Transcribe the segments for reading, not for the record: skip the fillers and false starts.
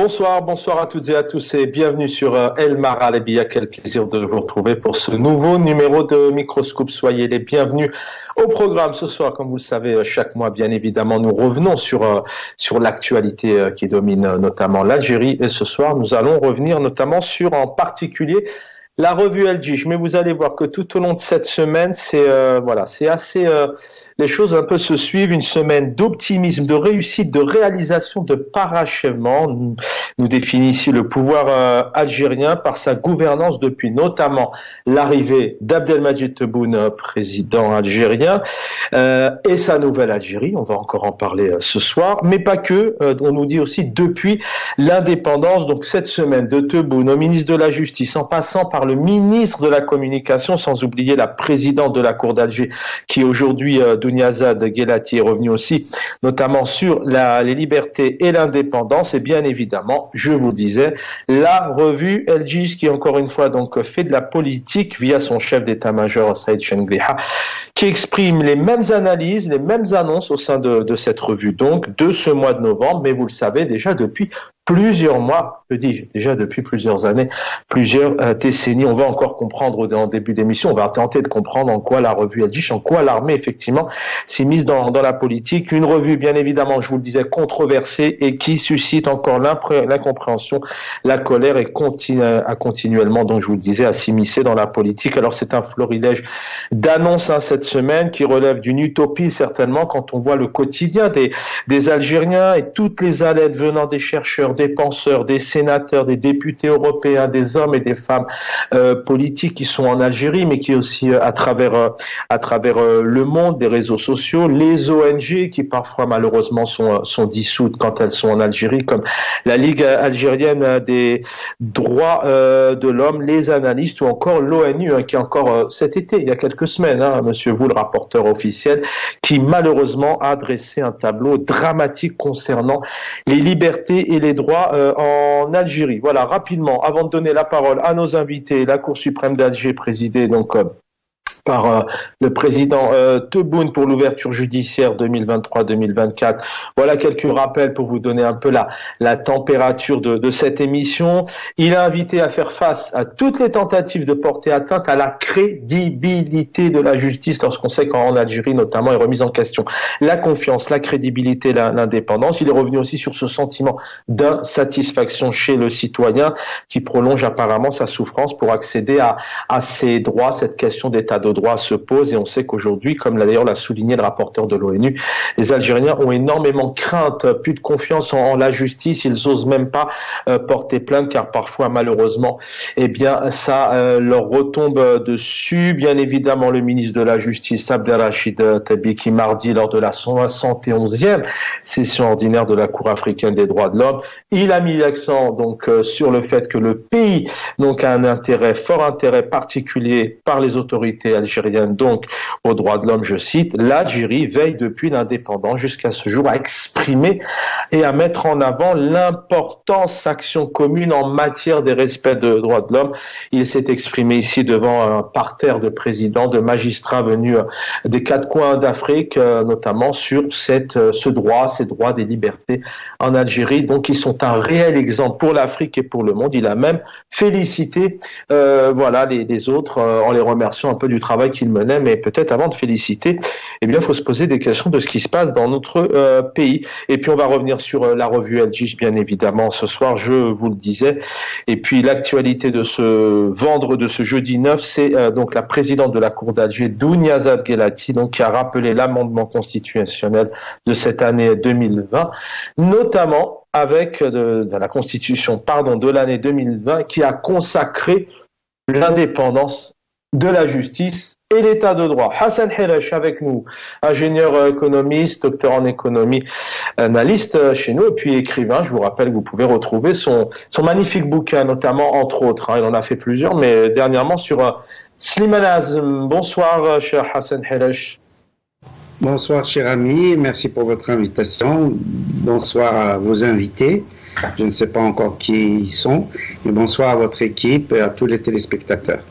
Bonsoir à toutes et à tous et bienvenue sur El Maralebia. Quel plaisir de vous retrouver pour ce nouveau numéro de Microscope. Soyez les bienvenus au programme ce soir. Comme vous le savez, chaque mois, bien évidemment, nous revenons sur l'actualité qui domine notamment l'Algérie. Et ce soir, nous allons revenir notamment sur, en particulier, la revue El Djich. Mais vous allez voir que tout au long de cette semaine, c'est assez, les choses un peu se suivent. Une semaine d'optimisme, de réussite, de réalisation, de parachèvement. Nous définit ici le pouvoir algérien par sa gouvernance depuis notamment l'arrivée d'Abdelmadjid Tebboune, président algérien, et sa nouvelle Algérie. On va encore en parler ce soir, mais pas que. On nous dit aussi depuis l'indépendance. Donc cette semaine de Tebboune au ministre de la Justice, en passant par le ministre de la Communication, sans oublier la présidente de la Cour d'Alger, qui aujourd'hui, Dounyazad Guelati, est revenue aussi, notamment sur les libertés et l'indépendance, et bien évidemment, je vous disais, la revue El Djich, qui encore une fois donc fait de la politique via son chef d'état-major, Saïd Chengliha, qui exprime les mêmes analyses, les mêmes annonces au sein de cette revue, donc, de ce mois de novembre, mais vous le savez déjà depuis plusieurs mois, déjà depuis plusieurs années, plusieurs décennies. On va encore comprendre en début d'émission, on va tenter de comprendre en quoi la revue El Djich, en quoi l'armée, effectivement, s'est mise dans la politique. Une revue, bien évidemment, je vous le disais, controversée et qui suscite encore l'incompréhension, la colère et a continuellement, donc je vous le disais, à s'immiscer dans la politique. Alors c'est un florilège d'annonces cette semaine qui relève d'une utopie, certainement, quand on voit le quotidien des Algériens et toutes les alertes venant des chercheurs, des penseurs, des sénateurs, des députés européens, des hommes et des femmes politiques qui sont en Algérie, mais qui aussi à travers le monde, des réseaux sociaux, les ONG qui parfois malheureusement sont dissoutes quand elles sont en Algérie, comme la Ligue algérienne des droits de l'homme, les analystes ou encore l'ONU, qui encore cet été, il y a quelques semaines, Monsieur Vous, le rapporteur officiel, qui malheureusement a dressé un tableau dramatique concernant les libertés et les droits en Algérie. Voilà, rapidement, avant de donner la parole à nos invités, la Cour suprême d'Alger, présidée donc par le président Tebboune pour l'ouverture judiciaire 2023-2024. Voilà quelques rappels pour vous donner un peu la température de cette émission. Il a invité à faire face à toutes les tentatives de porter atteinte à la crédibilité de la justice, lorsqu'on sait qu'en Algérie notamment est remise en question la confiance, la crédibilité, l'indépendance. Il est revenu aussi sur ce sentiment d'insatisfaction chez le citoyen qui prolonge apparemment sa souffrance pour accéder à ses droits. Cette question d'état de droit se pose et on sait qu'aujourd'hui, comme d'ailleurs l'a souligné le rapporteur de l'ONU, les Algériens ont énormément crainte, plus de confiance en la justice, ils osent même pas porter plainte car parfois malheureusement, ça leur retombe dessus. Bien évidemment, le ministre de la Justice, Abdelrachid Tebbi, qui mardi lors de la 171e session ordinaire de la Cour africaine des droits de l'homme, il a mis l'accent donc sur le fait que le pays donc a un fort intérêt particulier par les autorités algérienne, donc aux droits de l'homme, je cite, l'Algérie veille depuis l'indépendance jusqu'à ce jour à exprimer et à mettre en avant l'importance d'action commune en matière des respects de droits de l'homme. Il s'est exprimé ici devant un parterre de présidents, de magistrats venus des quatre coins d'Afrique, notamment sur ces droits des libertés en Algérie. Donc ils sont un réel exemple pour l'Afrique et pour le monde. Il a même félicité les autres en les remerciant un peu du travail qu'il menait, mais peut-être avant de féliciter, il faut se poser des questions de ce qui se passe dans notre pays. Et puis on va revenir sur la revue El Djich, bien évidemment, ce soir, je vous le disais. Et puis l'actualité de ce jeudi 9, c'est donc la présidente de la Cour d'Alger, Dounyazad Guelati, donc qui a rappelé l'amendement constitutionnel de cette année 2020, notamment avec de la constitution, de l'année 2020, qui a consacré l'indépendance de la justice et l'état de droit. Hassan Hiresh avec nous, ingénieur économiste, docteur en économie, analyste chez nous et puis écrivain. Je vous rappelle que vous pouvez retrouver son magnifique bouquin, notamment entre autres. Il en a fait plusieurs, mais dernièrement sur Slimane Azm. Bonsoir, cher Hassan Hiresh. Bonsoir, cher ami. Merci pour votre invitation. Bonsoir à vos invités. Je ne sais pas encore qui ils sont, mais bonsoir à votre équipe et à tous les téléspectateurs.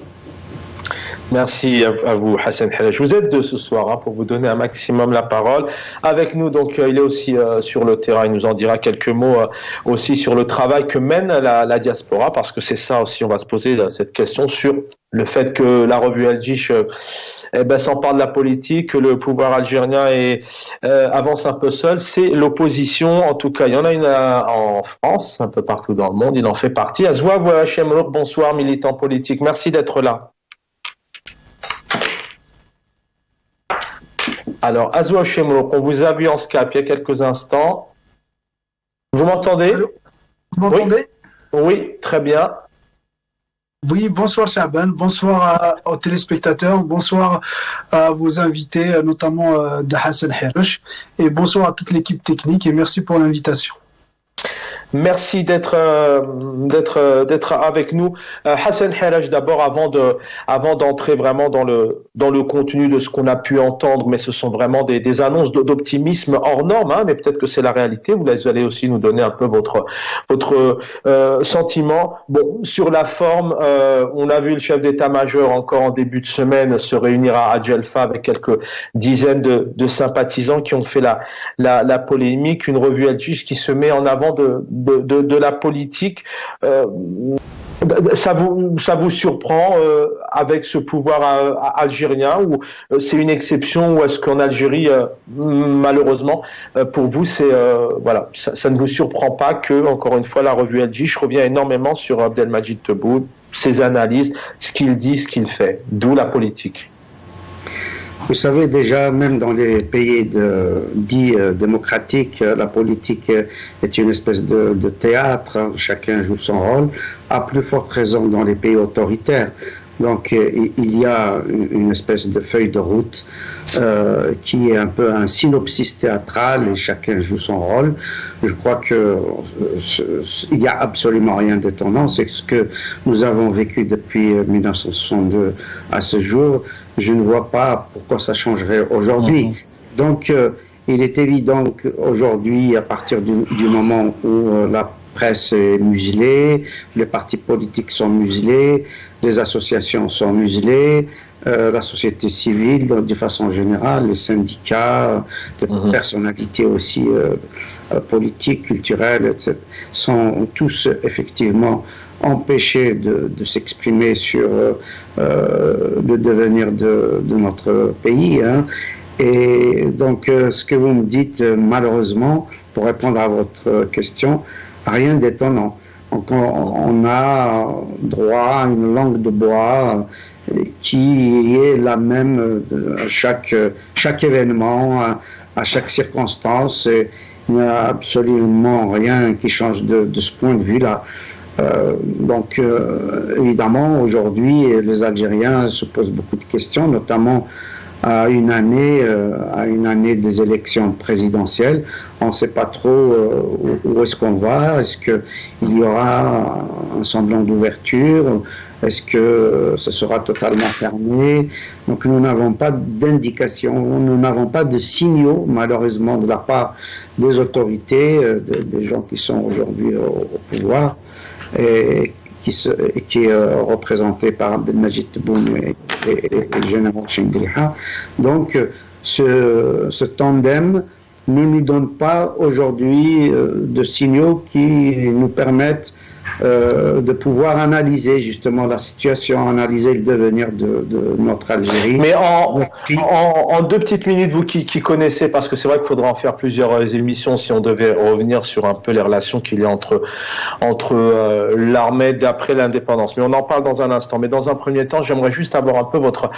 Merci à vous, Hassan Helaj. Vous êtes deux ce soir pour vous donner un maximum la parole. Avec nous, donc, il est aussi sur le terrain. Il nous en dira quelques mots aussi sur le travail que mène la diaspora, parce que c'est ça aussi, on va se poser cette question sur le fait que la revue El Jish s'empare de la politique, que le pouvoir algérien avance un peu seul. C'est l'opposition, en tout cas, il y en a une en France, un peu partout dans le monde, il en fait partie. Azouav Chemrouk, bonsoir, militant politique. Merci d'être là. Alors, Azouav Chemrouk, on vous a vu en Skype il y a quelques instants. Vous m'entendez? Vous m'entendez? Oui, très bien. Oui, bonsoir Chaban, bonsoir aux téléspectateurs, bonsoir à vos invités, notamment de Hassan Helaj, et bonsoir à toute l'équipe technique et merci pour l'invitation. Merci d'être avec nous. Hassan Helaj, d'abord, avant d'entrer vraiment dans le contenu de ce qu'on a pu entendre, mais ce sont vraiment des annonces d'optimisme hors norme, mais peut-être que c'est la réalité. Vous allez aussi nous donner un peu votre sentiment. Bon, sur la forme, on a vu le chef d'état-major encore en début de semaine se réunir à Djelfa avec quelques dizaines de sympathisants qui ont fait la polémique, une revue El Jish qui se met en avant de la politique. Ça vous surprend avec ce pouvoir algérien, ou c'est une exception, ou est-ce qu'en Algérie, malheureusement, pour vous, ça ne vous surprend pas que, encore une fois, la revue El Jish revient énormément sur Abdelmajid Tebboune, ses analyses, ce qu'il dit, ce qu'il fait, d'où la politique? Vous savez, déjà, même dans les pays dits démocratiques, la politique est une espèce de théâtre, chacun joue son rôle, à plus forte raison dans les pays autoritaires. Donc, il y a une espèce de feuille de route qui est un peu un synopsis théâtral et chacun joue son rôle. Je crois que il n'y a absolument rien d'étonnant. C'est ce que nous avons vécu depuis 1962 à ce jour. Je ne vois pas pourquoi ça changerait aujourd'hui. Donc, il est évident qu'aujourd'hui, à partir du moment où la presse est muselée, les partis politiques sont muselés, les associations sont muselées, la société civile, de façon générale, les syndicats, les personnalités aussi politiques, culturelles, etc., sont tous effectivement empêchés de s'exprimer sur le devenir de notre pays. Et donc, ce que vous me dites, malheureusement, pour répondre à votre question, rien d'étonnant. On a droit à une langue de bois qui est la même à chaque événement, à chaque circonstance. Et il n'y a absolument rien qui change de ce point de vue-là. Donc, évidemment, aujourd'hui, les Algériens se posent beaucoup de questions, notamment à une année des élections présidentielles. On ne sait pas trop où est-ce qu'on va. Est-ce qu'il y aura un semblant d'ouverture? Est-ce que ce sera totalement fermé? Donc nous n'avons pas d'indication, nous n'avons pas de signaux, malheureusement, de la part des autorités, des gens qui sont aujourd'hui au pouvoir, et qui est représenté par Abdelmajid Tebboune et le général Chengliha. Donc, ce tandem ne nous donne pas aujourd'hui de signaux qui nous permettent de pouvoir analyser justement la situation, analyser le devenir de notre Algérie. Mais en 2 petites minutes, vous qui connaissez, parce que c'est vrai qu'il faudra en faire plusieurs émissions si on devait revenir sur un peu les relations qu'il y a entre l'armée d'après l'indépendance. Mais on en parle dans un instant. Mais dans un premier temps, j'aimerais juste avoir un peu votre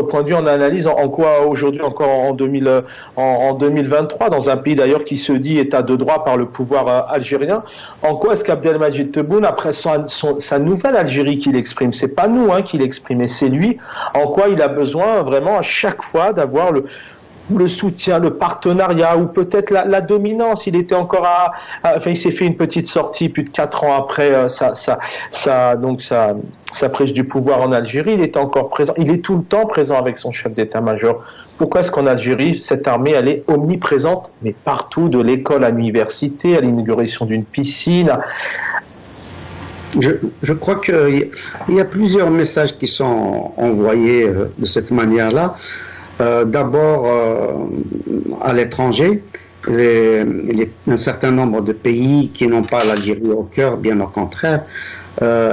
point de vue en analyse. En quoi aujourd'hui, encore en 2023, dans un pays d'ailleurs qui se dit état de droit par le pouvoir algérien, en quoi est-ce qu'Abdelmajid Tebboune, après sa nouvelle Algérie qu'il exprime, c'est pas nous qui l'exprime, c'est lui, en quoi il a besoin vraiment à chaque fois d'avoir le soutien, le partenariat, ou peut-être la dominance. Il était encore il s'est fait une petite sortie plus de 4 ans après sa prise du pouvoir en Algérie. Il était encore présent, il est tout le temps présent avec son chef d'état-major. Pourquoi est-ce qu'en Algérie, cette armée, elle est omniprésente, mais partout, de l'école à l'université, à l'inauguration d'une piscine? Je crois qu'il y a plusieurs messages qui sont envoyés de cette manière-là. D'abord, à l'étranger, un certain nombre de pays qui n'ont pas l'Algérie au cœur, bien au contraire,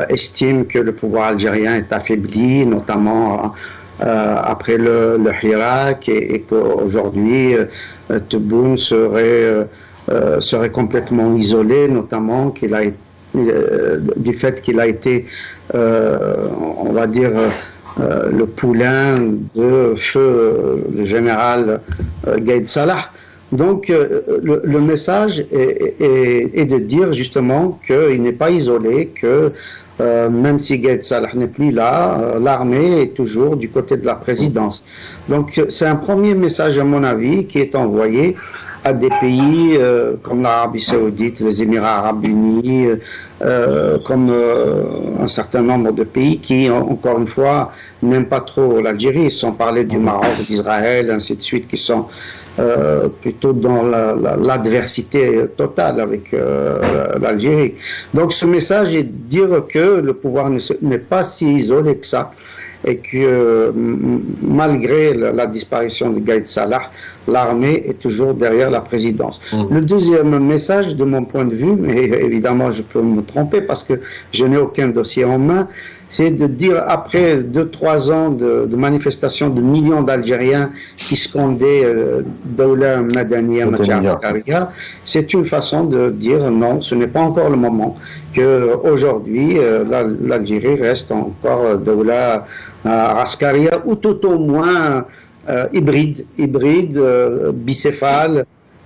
estiment que le pouvoir algérien est affaibli, notamment après le Hirak, et qu'aujourd'hui, Tebboune serait complètement isolé, notamment qu'il a été du fait qu'il a été, on va dire, le poulain de feu le général Gaïd Salah. Donc, le message est de dire justement qu'il n'est pas isolé, que même si Gaïd Salah n'est plus là, l'armée est toujours du côté de la présidence. Donc, c'est un premier message, à mon avis, qui est envoyé à des pays comme l'Arabie Saoudite, les Émirats Arabes Unis, comme un certain nombre de pays qui, encore une fois, n'aiment pas trop l'Algérie, sans parler du Maroc, d'Israël, ainsi de suite, qui sont plutôt dans l'adversité totale avec l'Algérie. Donc ce message est de dire que le pouvoir n'est pas si isolé que ça, et que malgré la disparition de Gaïd Salah, l'armée est toujours derrière la présidence. Le deuxième message, de mon point de vue, mais évidemment je peux me tromper parce que je n'ai aucun dossier en main, c'est de dire, après 2-3 ans de manifestations de millions d'Algériens qui scandaient Dawla Madaniya Askaria, c'est une façon de dire non, ce n'est pas encore le moment, qu'aujourd'hui l'Algérie reste encore Dawla Askaria, ou tout au moins hybride, bicéphale,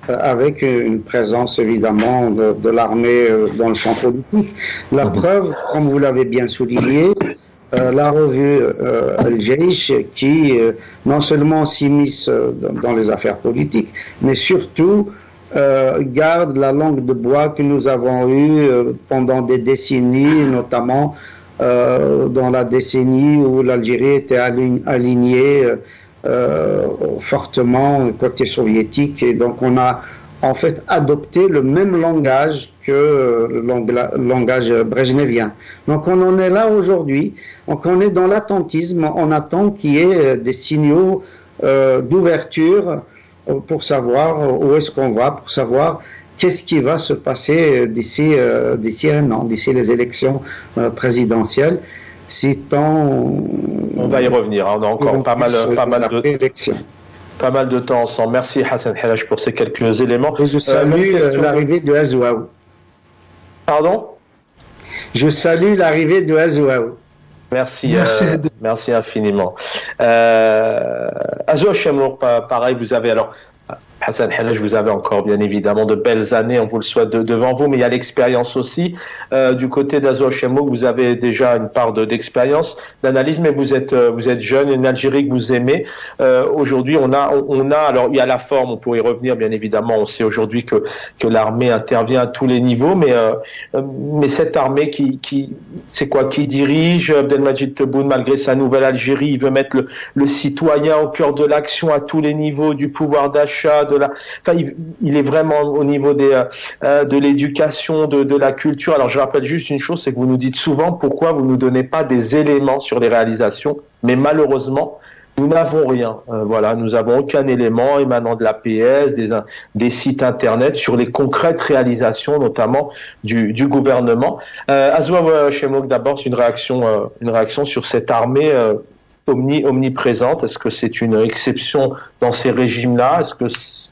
avec une présence évidemment de l'armée dans le champ politique. La preuve, comme vous l'avez bien souligné, la revue Al-Jaish, qui non seulement s'immisce dans les affaires politiques, mais surtout garde la langue de bois que nous avons eue pendant des décennies, notamment dans la décennie où l'Algérie était alignée fortement côté soviétique, et donc on a en fait adopté le même langage que le langage brejnevien. Donc on en est là aujourd'hui, donc on est dans l'attentisme, on attend qu'il y ait des signaux d'ouverture pour savoir où est-ce qu'on va, pour savoir qu'est-ce qui va se passer d'ici un an, d'ici les élections présidentielles. On va y revenir, on a encore pas mal de temps ensemble. Merci Hassan Helaj pour ces quelques éléments. Et je salue l'arrivée de Azouaou. Pardon? Je salue l'arrivée de Azouaou. Merci infiniment. Azouaou Chemlour, pareil, vous avez alors... Hassan Helaj, vous avez encore bien évidemment de belles années, on vous le souhaite devant vous, mais il y a l'expérience aussi. Du côté d'Azouaou Chemlour, vous avez déjà une part d'expérience, d'analyse, mais vous êtes jeune, une Algérie que vous aimez. Aujourd'hui, on a, alors il y a la forme, on pourrait y revenir bien évidemment. On sait aujourd'hui que l'armée intervient à tous les niveaux, mais cette armée qui dirige Abdelmadjid Tebboune malgré sa nouvelle Algérie, il veut mettre le citoyen au cœur de l'action à tous les niveaux, du pouvoir d'achat. Il est vraiment au niveau de l'éducation, de la culture. Alors je rappelle juste une chose, c'est que vous nous dites souvent pourquoi vous nous donnez pas des éléments sur les réalisations, mais malheureusement nous n'avons rien. Nous avons aucun élément émanant de l'APS, des sites internet sur les concrètes réalisations, notamment du gouvernement. Azouaou Chemlour, d'abord, c'est une réaction sur cette armée omniprésente. Est-ce que c'est une exception dans ces régimes-là? Est-ce que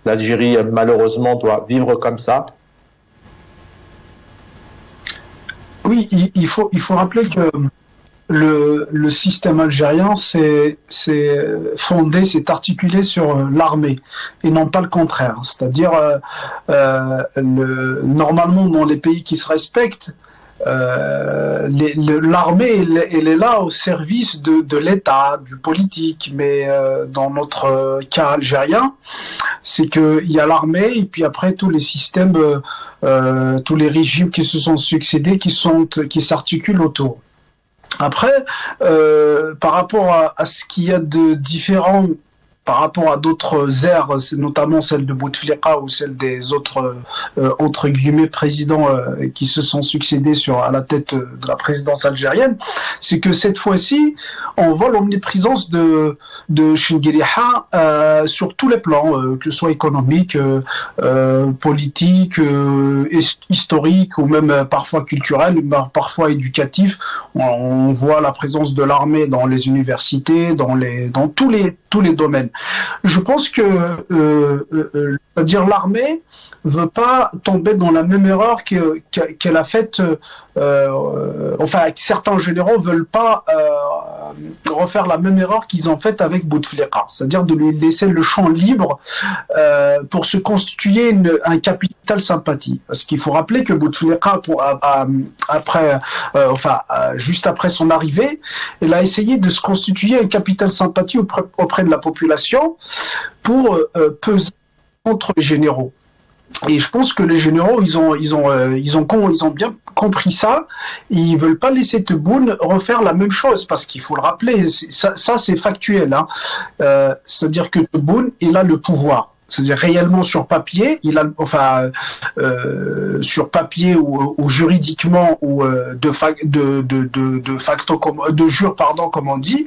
l'Algérie, malheureusement, doit vivre comme ça? Oui, il faut rappeler que le système algérien s'est articulé sur l'armée et non pas le contraire. C'est-à-dire, normalement, dans les pays qui se respectent, l'armée, elle est là au service de l'État, du politique, mais dans notre cas algérien, c'est qu'il y a l'armée et puis après tous les systèmes, tous les régimes qui se sont succédés, qui s'articulent autour. Après, par rapport à ce qu'il y a de différent par rapport à d'autres ères, notamment celle de Bouteflika ou celle des autres entre guillemets présidents qui se sont succédés à la tête de la présidence algérienne, c'est que cette fois-ci, on voit l'omniprésence de Chinguiriha sur tous les plans, que ce soit économique, politique, historique ou même parfois culturel, parfois éducatif. On voit la présence de l'armée dans les universités, dans tous les domaines. Je pense que c'est-à-dire l'armée veut pas tomber dans la même erreur qu'elle a faite. Enfin, certains généraux veulent pas refaire la même erreur qu'ils ont faite avec Bouteflika, c'est-à-dire de lui laisser le champ libre pour se constituer un capital sympathie. Parce qu'il faut rappeler que Bouteflika, juste après son arrivée, il a essayé de se constituer un capital sympathie auprès de la population pour peser contre les généraux. Et je pense que les généraux, ils ont bien compris ça. Et ils veulent pas laisser Tebboune refaire la même chose, parce qu'il faut le rappeler, ça c'est factuel. Hein. C'est-à-dire que Tebboune, il a le pouvoir. C'est-à-dire réellement sur papier, sur papier ou juridiquement ou de jure, pardon, comme on dit,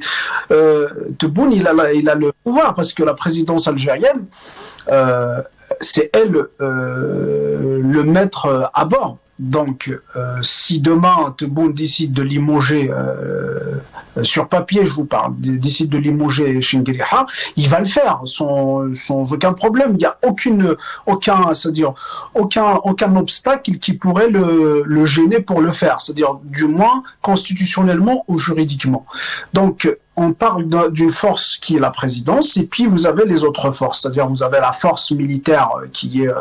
Tebboune, il a le pouvoir, parce que la présidence algérienne, c'est elle le maître à bord. Donc, si demain Tebboune décide de limoger, sur papier je vous parle, décide de limoger Chinguiriha, il va le faire sans aucun problème. Il n'y a aucun obstacle qui pourrait le gêner pour le faire. C'est-à-dire, du moins, constitutionnellement ou juridiquement. Donc, on parle d'une force qui est la présidence, et puis vous avez les autres forces, c'est-à-dire vous avez la force militaire qui est,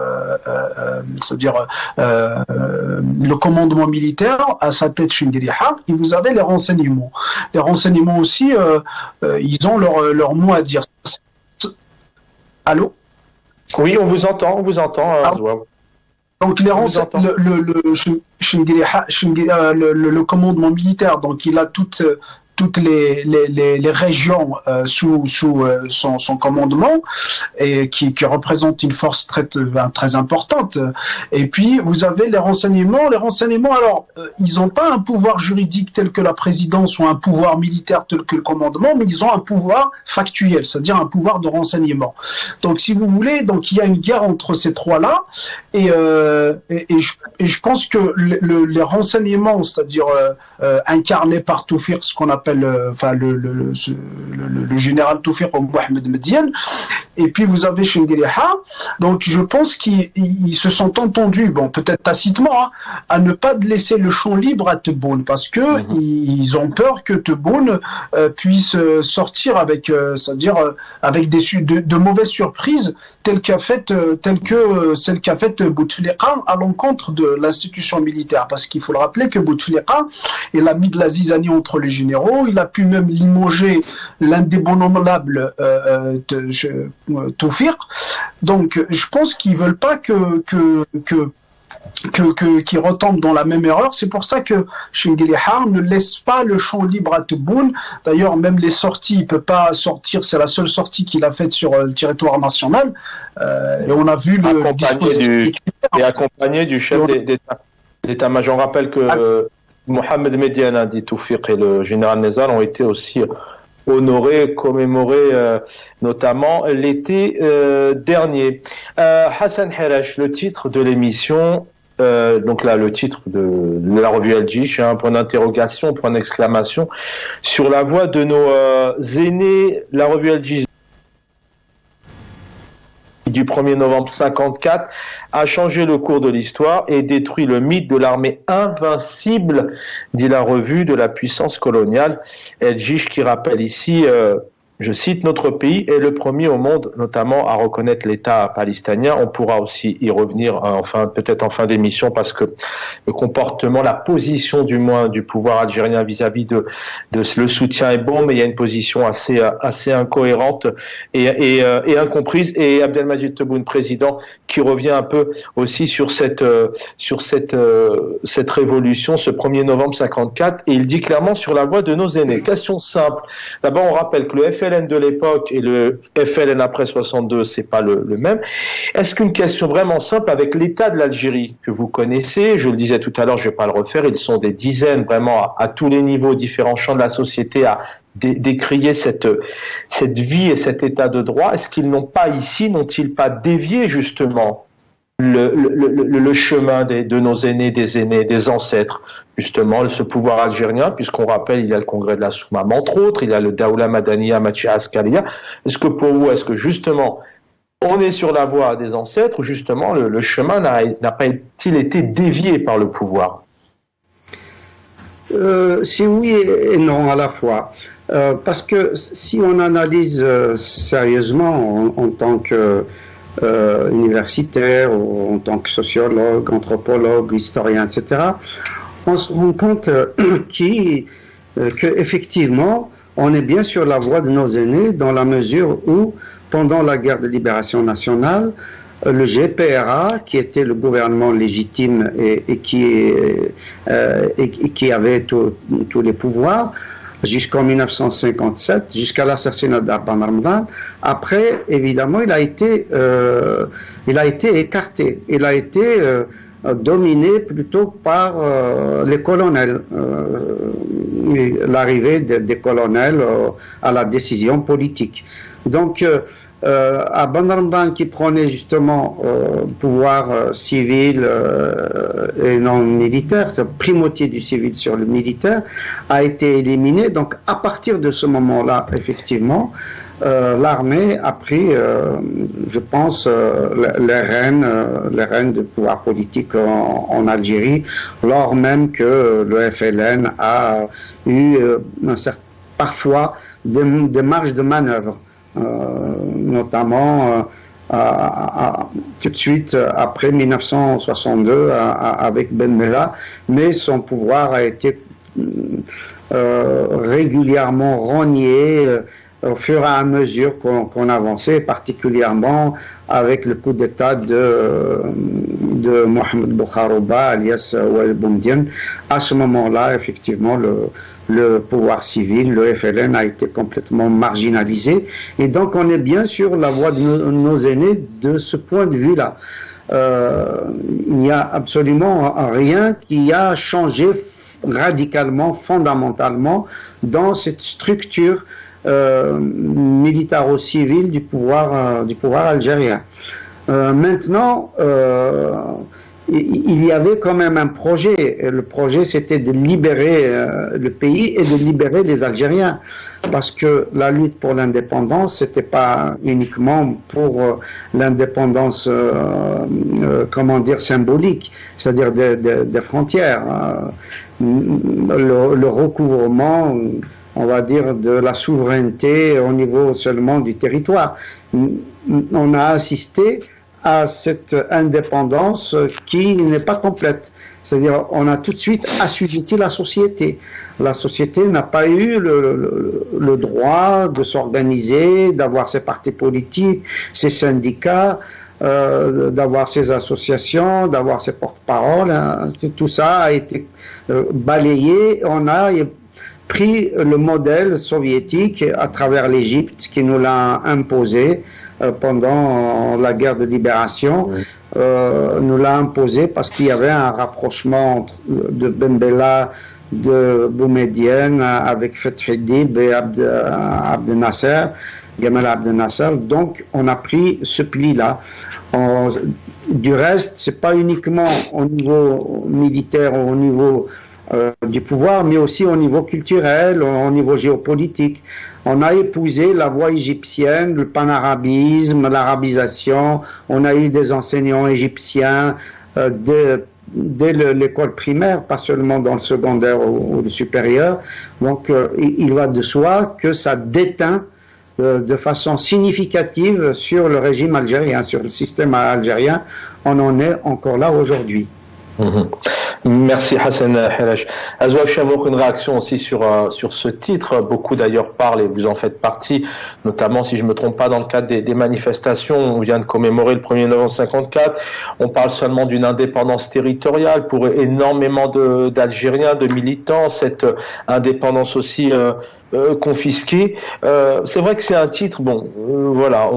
le commandement militaire à sa tête Chinguiriha, et vous avez les renseignements. Les renseignements aussi, ils ont leur mot à dire. Allô ? Oui, on vous entend. Donc les renseignements, le commandement militaire, donc il a toutes les régions sous son commandement, et qui représentent une force très importante. Et puis vous avez les renseignements. Alors ils n'ont pas un pouvoir juridique tel que la présidence ou un pouvoir militaire tel que le commandement, mais ils ont un pouvoir factuel, c'est-à-dire un pouvoir de renseignement. Donc si vous voulez, donc il y a une guerre entre ces trois-là, et je pense que les renseignements, c'est-à-dire incarnés par Toufir, ce qu'on appelle le général Toufir ou Mohamed Mediane, et puis vous avez Chinguiriha. Donc je pense qu'ils se sont entendus, bon peut-être tacitement, hein, à ne pas laisser le champ libre à Tebboune, parce que ils ont peur que Tebboune puisse sortir avec, c'est-à-dire avec de mauvaises surprises, telles que celle qu'a faite Bouteflika à l'encontre de l'institution militaire. Parce qu'il faut le rappeler que Bouteflika, il a mis de la zizanie entre les généraux, il a pu même limoger l'indéboulonnable Toufir. Donc je pense qu'ils veulent pas qui retombe dans la même erreur. C'est pour ça que Chinguiriha ne laisse pas le champ libre à Tebboune. D'ailleurs, même les sorties, il ne peut pas sortir. C'est la seule sortie qu'il a faite sur le territoire national. Et on a vu le dispositif. Et accompagné du chef d'état-major. On rappelle que Mohamed Mediane, dit Toufiq, et le général Nezal ont été aussi honorés, commémorés, notamment l'été dernier. Hassan Herash, le titre de l'émission, donc là, le titre de la revue El Jish, point d'interrogation, point d'exclamation, sur la voie de nos aînés. La revue El Jish du 1er novembre 54 a changé le cours de l'histoire et détruit le mythe de l'armée invincible, dit la revue, de la puissance coloniale. El Jish qui rappelle ici, je cite, notre pays est le premier au monde, notamment à reconnaître l'État palestinien. On pourra aussi y revenir, peut-être en fin d'émission, parce que le comportement, la position du moins du pouvoir algérien vis-à-vis de le soutien est bon, mais il y a une position assez incohérente et incomprise. Et Abdelmadjid Tebboune, président, qui revient un peu aussi sur cette révolution, ce 1er novembre 54, et il dit clairement sur la voie de nos aînés. Question simple. D'abord, on rappelle que le FLN FLN de l'époque et le FLN après 62, c'est pas le même. Est-ce qu'une question vraiment simple avec l'État de l'Algérie que vous connaissez, je le disais tout à l'heure, je vais pas le refaire, ils sont des dizaines vraiment à tous les niveaux, différents champs de la société à décrier cette vie et cet état de droit. Est-ce qu'ils n'ont-ils pas dévié justement le chemin de nos aînés, des ancêtres, justement, ce pouvoir algérien, puisqu'on rappelle, il y a le congrès de la Soumam, entre autres, il y a le Daoula Madaniya, Machi Askaria. Est-ce que pour vous, justement, on est sur la voie des ancêtres, ou justement, le chemin n'a pas-il été dévié par le pouvoir? C'est oui et non à la fois. Parce que si on analyse sérieusement en tant que universitaire ou en tant que sociologue, anthropologue, historien, etc., on se rend compte qu'effectivement, on est bien sur la voie de nos aînés dans la mesure où, pendant la guerre de libération nationale, le GPRA, qui était le gouvernement légitime et qui avait tous les pouvoirs, jusqu'en 1957, jusqu'à l'assassinat d'Abban Ramadan. Après, évidemment, il a été écarté. Il a été dominé plutôt par les colonels, l'arrivée des colonels à la décision politique. Donc, Abban Ramadan, qui prenait justement pouvoir civil et non militaire, c'est la primauté du civil sur le militaire, a été éliminé. Donc à partir de ce moment-là, effectivement, l'armée a pris, je pense, les rênes de pouvoir politique en Algérie, lors même que le FLN a eu parfois des marges de manœuvre. Notamment tout de suite après 1962 avec Ben Mella, mais son pouvoir a été régulièrement rogné au fur et à mesure qu'on avançait, particulièrement avec le coup d'État de Mohamed Bouharouba, alias Wael Boumediene. À ce moment-là, effectivement, le pouvoir civil, le FLN, a été complètement marginalisé. Et donc, on est bien sur la voie de nos aînés de ce point de vue-là. Il n'y a absolument rien qui a changé radicalement, fondamentalement, dans cette structure militaro-civile du pouvoir algérien. Maintenant, il y avait quand même un projet. Le projet, c'était de libérer le pays et de libérer les Algériens. Parce que la lutte pour l'indépendance, c'était pas uniquement pour l'indépendance, symbolique, c'est-à-dire des frontières. Le recouvrement, on va dire, de la souveraineté au niveau seulement du territoire. On a assisté à cette indépendance qui n'est pas complète. C'est-à-dire, on a tout de suite assujetti la société. La société n'a pas eu le droit de s'organiser, d'avoir ses partis politiques, ses syndicats, d'avoir ses associations, d'avoir ses porte-paroles. Tout ça a été balayé. On a pris le modèle soviétique à travers l'Égypte qui nous l'a imposé pendant la guerre de libération. Oui. Nous l'a imposé parce qu'il y avait un rapprochement de Ben Bella, de Boumediene avec Fethi Dib et Abdel Nasser, Gamal Abdel Nasser. Donc on a pris ce pli-là. Du reste, c'est pas uniquement au niveau militaire ou au niveau du pouvoir, mais aussi au niveau culturel, au niveau géopolitique. On a épousé la voie égyptienne, le panarabisme, l'arabisation. On a eu des enseignants égyptiens dès l'école primaire, pas seulement dans le secondaire ou le supérieur. Donc, il va de soi que ça déteint de façon significative sur le régime algérien, sur le système algérien. On en est encore là aujourd'hui. Merci Hassan Herash. Azouaf Chamouk, une réaction aussi sur ce titre. Beaucoup d'ailleurs parlent, et vous en faites partie, notamment si je ne me trompe pas dans le cadre des manifestations. On vient de commémorer le 1er novembre 54. On parle seulement d'une indépendance territoriale pour énormément d'Algériens, de militants. Cette indépendance aussi confisquée. C'est vrai que c'est un titre, voilà,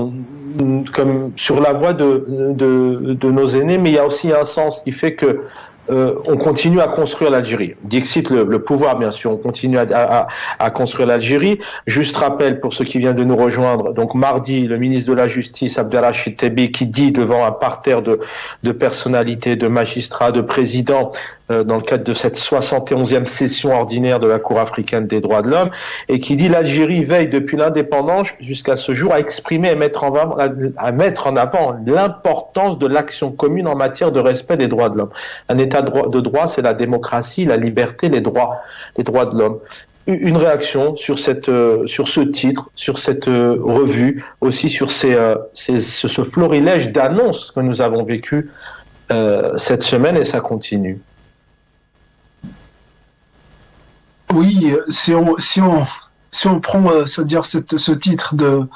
comme sur la voie de nos aînés, mais il y a aussi un sens qui fait que on continue à construire l'Algérie. Dixit le pouvoir, bien sûr, on continue à construire l'Algérie. Juste rappel pour ceux qui viennent de nous rejoindre, donc mardi, le ministre de la Justice, Abdelrachid Tebbi, qui dit devant un parterre de personnalités, de magistrats, de présidents, dans le cadre de cette 71e session ordinaire de la Cour africaine des droits de l'homme, et qui dit l'Algérie veille depuis l'indépendance jusqu'à ce jour à exprimer et mettre en avant l'importance de l'action commune en matière de respect des droits de l'homme. Un état de droit, c'est la démocratie, la liberté, les droits de l'homme. Une réaction sur ce titre, sur cette revue, aussi sur ce florilège d'annonces que nous avons vécu cette semaine, et ça continue. Oui, si on prend, c'est-à-dire ce titre de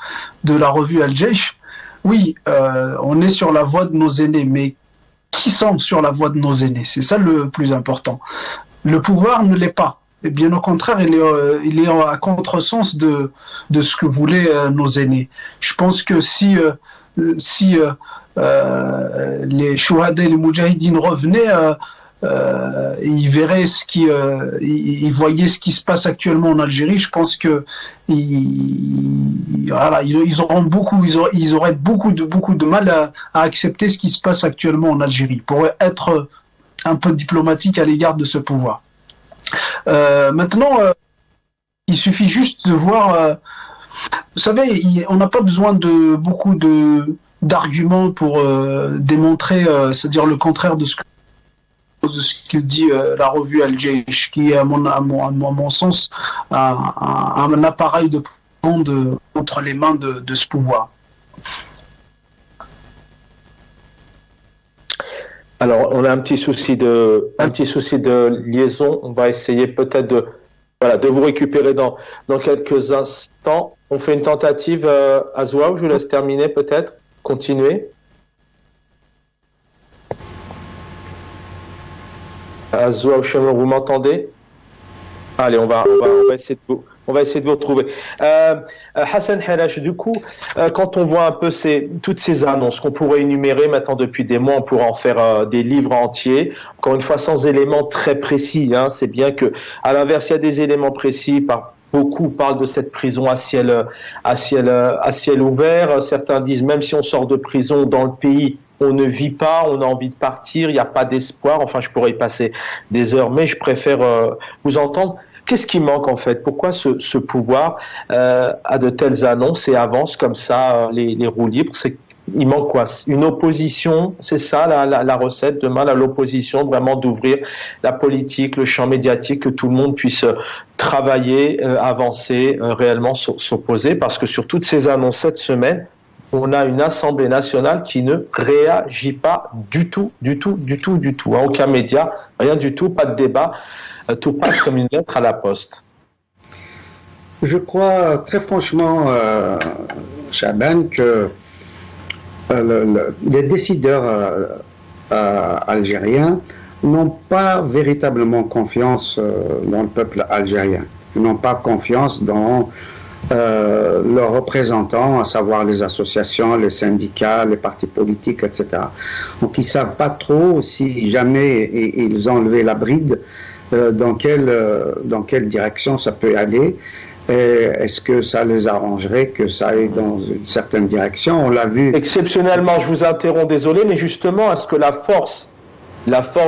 la revue Al-Jaish, oui, on est sur la voie de nos aînés, mais qui sont sur la voie de nos aînés? C'est ça le plus important. Le pouvoir ne l'est pas. Et bien au contraire, il est à contresens de ce que voulaient nos aînés. Je pense que si les Chouhada et les Moudjahidines revenaient, ils verraient ils voyaient ce qui se passe actuellement en Algérie. Je pense que ils auraient beaucoup de mal à accepter ce qui se passe actuellement en Algérie, pour être un peu diplomatique à l'égard de ce pouvoir. Maintenant, il suffit juste de voir. Vous savez, on n'a pas besoin de beaucoup d'arguments pour démontrer, c'est-à-dire le contraire de ce que dit la revue Al-Jaish, qui est à mon sens un appareil de pont entre les mains de ce pouvoir. Alors, on a un petit souci de liaison. On va essayer peut-être de vous récupérer dans quelques instants. On fait une tentative, Azouaou, je vous laisse terminer peut-être. Continuez. Azouaou Chamouk, vous m'entendez? Allez, on va essayer de vous retrouver. Hassan Herash, du coup, quand on voit un peu toutes ces annonces qu'on pourrait énumérer maintenant depuis des mois, on pourrait en faire des livres entiers. Encore une fois, sans éléments très précis. C'est bien que, à l'inverse, il y a des éléments précis. Beaucoup parlent de cette prison à ciel ouvert. Certains disent même si on sort de prison dans le pays, on ne vit pas, on a envie de partir, il n'y a pas d'espoir. Enfin, je pourrais y passer des heures, mais je préfère vous entendre. Qu'est-ce qui manque en fait? Pourquoi ce pouvoir a de telles annonces et avance comme ça les roues libres? Il manque quoi? Une opposition, c'est ça la recette demain, l'opposition, vraiment d'ouvrir la politique, le champ médiatique, que tout le monde puisse travailler, avancer, réellement s'opposer, parce que sur toutes ces annonces cette semaine, on a une Assemblée nationale qui ne réagit pas du tout. Aucun média, rien du tout, pas de débat. Tout passe comme une lettre à la poste. Je crois très franchement, Chaban, que les décideurs algériens n'ont pas véritablement confiance dans le peuple algérien. Ils n'ont pas confiance dans leurs représentants, à savoir les associations, les syndicats, les partis politiques, etc. Donc ils ne savent pas trop si jamais ils ont levé la bride, dans quelle direction ça peut aller. Est-ce que ça les arrangerait que ça aille dans une certaine direction? On l'a vu. Exceptionnellement, je vous interromps, désolé, mais justement, est-ce que la force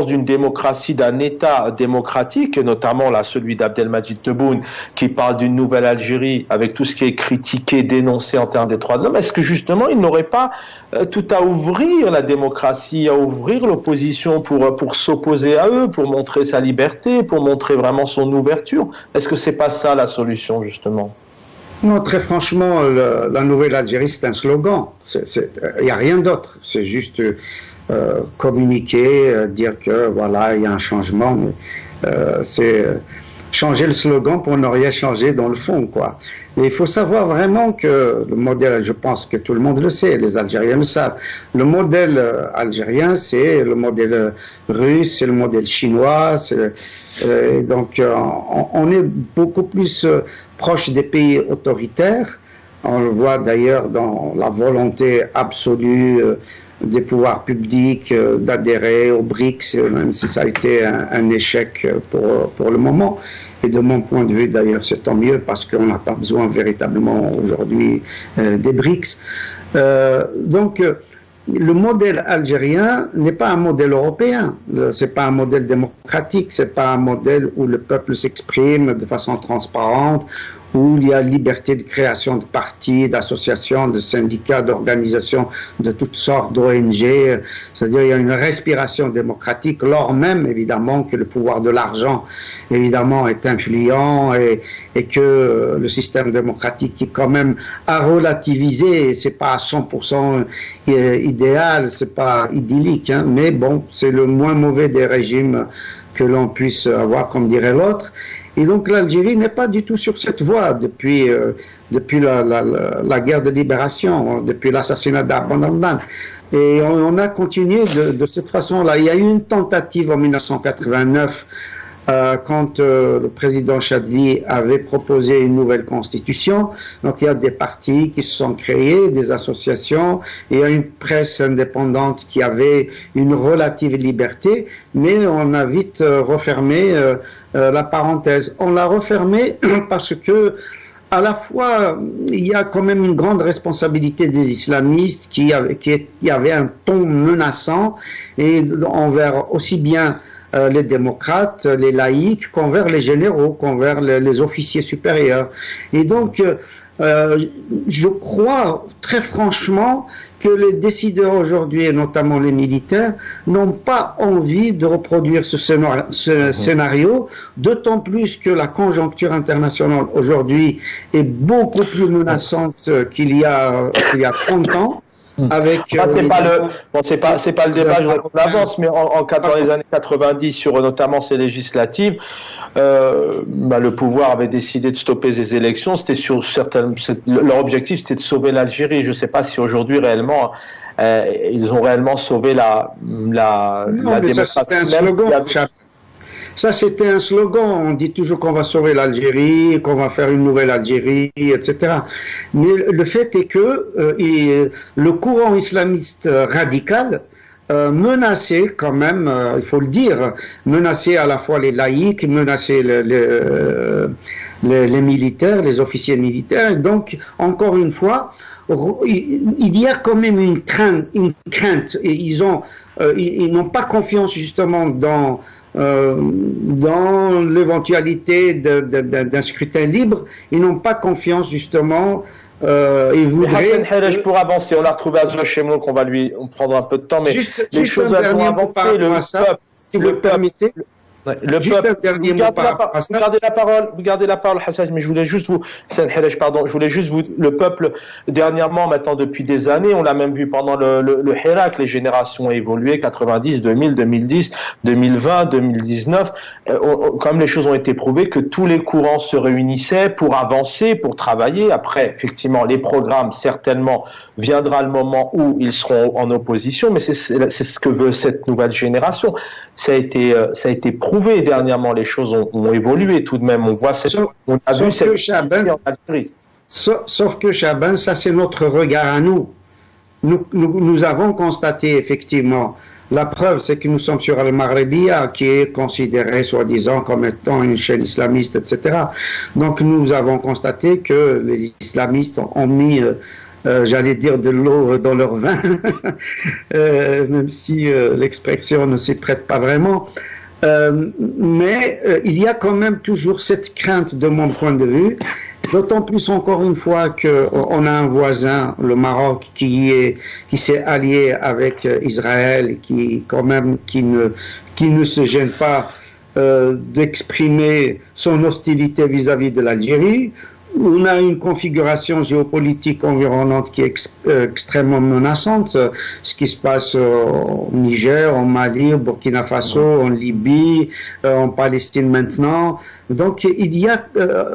d'une démocratie, d'un État démocratique, et notamment là celui d'Abdelmadjid Tebboune, qui parle d'une nouvelle Algérie avec tout ce qui est critiqué, dénoncé en termes des droits de l'homme, est-ce que justement il n'aurait pas tout à ouvrir la démocratie, à ouvrir l'opposition pour s'opposer à eux, pour montrer sa liberté, pour montrer vraiment son ouverture? Est-ce que c'est pas ça la solution justement? Non, très franchement, la nouvelle Algérie, c'est un slogan. Il n'y a rien d'autre. C'est juste communiquer, dire que voilà, il y a un changement. Mais, c'est changer le slogan pour ne rien changer dans le fond, quoi. Et il faut savoir vraiment que le modèle, je pense que tout le monde le sait, les Algériens le savent, le modèle algérien, c'est le modèle russe, c'est le modèle chinois, donc on est beaucoup plus proche des pays autoritaires. On le voit d'ailleurs dans la volonté absolue des pouvoirs publics d'adhérer aux BRICS, même si ça a été un échec pour le moment. Et de mon point de vue, d'ailleurs, c'est tant mieux parce qu'on n'a pas besoin véritablement aujourd'hui des BRICS. Donc, le modèle algérien n'est pas un modèle européen, c'est pas un modèle démocratique, c'est pas un modèle où le peuple s'exprime de façon transparente, où il y a liberté de création de partis, d'associations, de syndicats, d'organisations de toutes sortes, d'ONG. C'est-à-dire il y a une respiration démocratique, lors même évidemment que le pouvoir de l'argent évidemment est influent et que le système démocratique est quand même à relativiser. C'est pas à 100% idéal, c'est pas idyllique, hein, mais bon, c'est le moins mauvais des régimes que l'on puisse avoir, comme dirait l'autre. Et donc l'Algérie n'est pas du tout sur cette voie depuis la guerre de libération, depuis l'assassinat d'Abd al-Ban. Et on a continué de cette façon-là. Il y a eu une tentative en 1989 quand le président Chadli avait proposé une nouvelle constitution. Donc il y a des partis qui se sont créés, des associations, et il y a une presse indépendante qui avait une relative liberté, mais on a vite refermé la parenthèse. On l'a refermée parce que à la fois, il y a quand même une grande responsabilité des islamistes qui avaient un ton menaçant et envers aussi bien les démocrates, les laïcs, qu'envers les généraux, qu'envers les officiers supérieurs. Et donc, je crois très franchement que les décideurs aujourd'hui, et notamment les militaires, n'ont pas envie de reproduire ce scénario, d'autant plus que la conjoncture internationale aujourd'hui est beaucoup plus menaçante qu'il y a 30 ans. Avec c'est pas le débat, je qu'on avance, mais dans les années 90 sur notamment ces législatives, le pouvoir avait décidé de stopper ces élections. C'était leur objectif, c'était de sauver l'Algérie. Je ne sais pas si aujourd'hui réellement ils ont réellement sauvé la démocratie. C'était un slogan. Ça, c'était un slogan. On dit toujours qu'on va sauver l'Algérie, qu'on va faire une nouvelle Algérie, etc. Mais le fait est que le courant islamiste radical menaçait quand même, il faut le dire, menaçait à la fois les laïcs, menaçait les militaires, les officiers militaires. Donc, encore une fois, il y a quand même une crainte. Et ils n'ont pas confiance justement dans l'éventualité d'un scrutin libre. Ils n'ont pas confiance justement. Ils voudraient. Hassan Helech, pour avancer, on a retrouvé Azra Chemlo qu'on va on prendre un peu de temps, mais les choses vont avancer. Si vous le permettez. Juste un dernier mot par rapport à ça. Vous gardez la parole, Hassan, mais je voulais juste le peuple, dernièrement, maintenant depuis des années, on l'a même vu pendant le Hirak, les générations ont évolué, 90, 2000, 2010, 2020, 2019, comme les choses ont été prouvées, que tous les courants se réunissaient pour avancer, pour travailler. Après, effectivement, les programmes, certainement, viendra le moment où ils seront en opposition, mais c'est ce que veut cette nouvelle génération. Ça a été prouvé dernièrement, les choses ont évolué tout de même. On voit Sauf que Chaban, ça c'est notre regard à nous. Nous avons constaté effectivement, la preuve c'est que nous sommes sur Al-Maghribiya, qui est considéré soi-disant comme étant une chaîne islamiste, etc. Donc nous avons constaté que les islamistes ont mis j'allais dire de l'eau dans leur vin, même si l'expression ne s'y prête pas vraiment. Mais il y a quand même toujours cette crainte de mon point de vue, d'autant plus encore une fois qu'on a un voisin, le Maroc, qui s'est allié avec Israël, qui ne se gêne pas d'exprimer son hostilité vis-à-vis de l'Algérie. on a une configuration géopolitique environnante qui est extrêmement menaçante. Ce qui se passe au Niger, au Mali, au Burkina Faso, en Libye, en Palestine maintenant. Donc il y a,